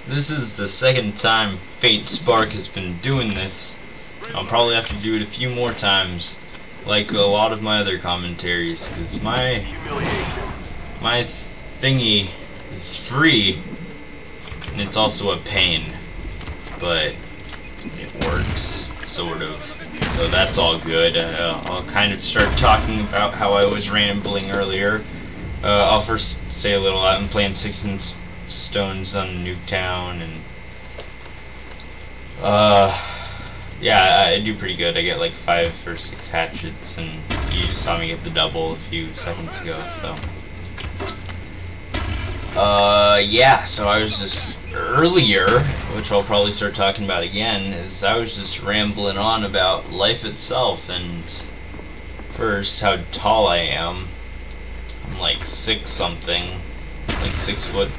This is the second time Faint Spark has been doing this. I'll probably have to do it a few more times, like a lot of my other commentaries, because my thingy is free, and it's also a pain, but it works, sort of. So that's all good. I'll kind of start talking about how I was rambling earlier. I'll first say a little. I've been playing Sticks and Stones on Nuketown, and yeah, I do pretty good. I get like 5 or 6 hatchets, and you just saw me get the double a few seconds ago. So yeah, so I was just earlier, which I'll probably start talking about again, is I was just rambling on about life itself. And first, how tall I am. I'm like 6 something, like 6 foot.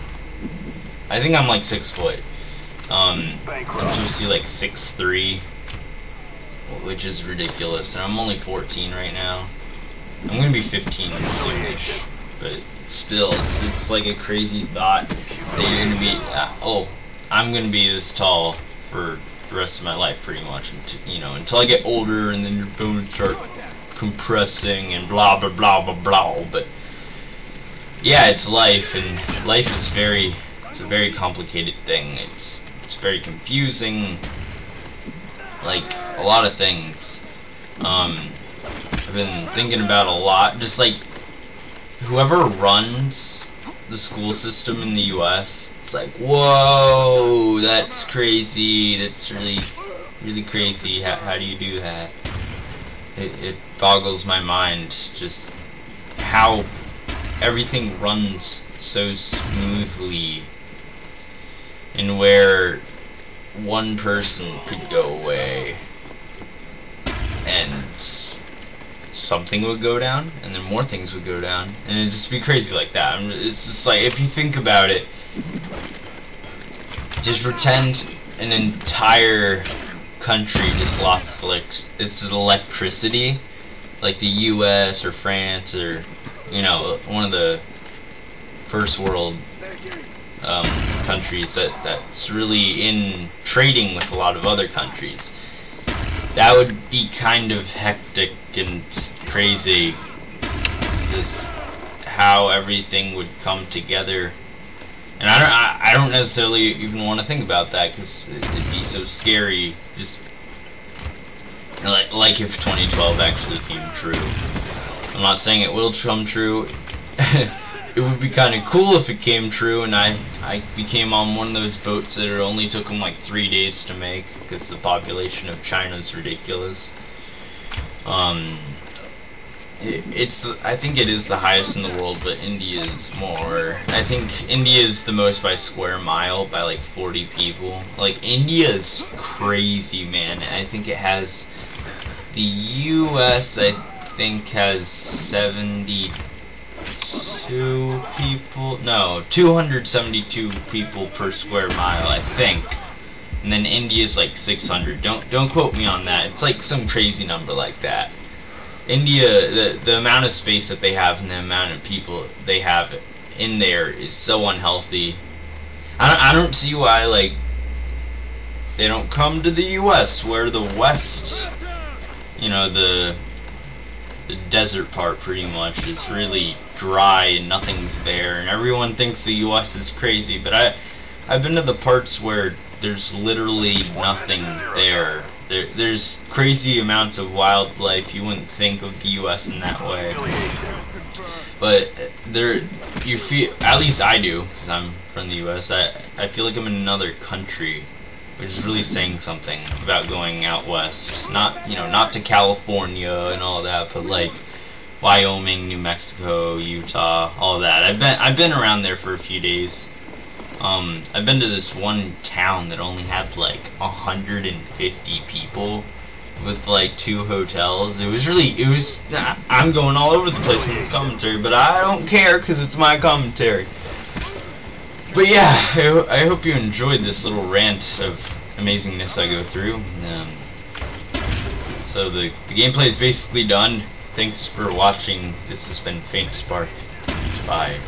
I think I'm like 6 foot. I'm supposed to be like 6'3", which is ridiculous, and I'm only 14 right now. I'm gonna be 15 soonish, but still, it's like a crazy thought that you're gonna be, I'm gonna be this tall for the rest of my life, pretty much, until I get older, and then your bones start compressing and blah blah blah blah blah. But yeah, it's life, and life is it's a very complicated thing. It's very confusing, like a lot of things. I've been thinking about a lot, just like whoever runs the school system in the US, it's like, whoa, that's crazy, that's really crazy. How do you do that? It boggles my mind, just how everything runs so smoothly, and where one person could go away and something would go down, and then more things would go down, and it'd just be crazy like that. It's just like, if you think about it, just pretend an entire country just lost its electricity, like the US or France, or one of the first world countries that's really in trading with a lot of other countries. That would be kind of hectic and crazy, just how everything would come together. And I don't necessarily even want to think about that, because it'd be so scary. Just like if 2012 actually came true. I'm not saying it will come true. It would be kind of cool if it came true, and I became on one of those boats that it only took them like 3 days to make, because the population of China is ridiculous. I think it is the highest in the world, but India is more. I think India is the most by square mile, by like 40 people. Like, India is crazy, man. I think it has, the US I think has 72 people, no, 272 people per square mile, I think. And then India's like 600. Don't quote me on that. It's like some crazy number like that. India, the amount of space that they have and the amount of people they have in there is so unhealthy. I don't see why, like, they don't come to the US, where the West, the desert part pretty much is really dry and nothing's there, and everyone thinks the US is crazy, but I've been to the parts where there's literally nothing there. There's crazy amounts of wildlife. You wouldn't think of the US in that way, but you feel, at least I do, because I'm from the US, I feel like I'm in another country, which is really saying something about going out west. Not not to California and all that, but like Wyoming, New Mexico, Utah, all that. I've been around there for a few days. I've been to this one town that only had like 150 people, with like 2 hotels. I'm going all over the place in this commentary, but I don't care, because it's my commentary. But yeah, I hope you enjoyed this little rant of amazingness I go through. So the gameplay is basically done. Thanks for watching. This has been Faint Spark. Bye.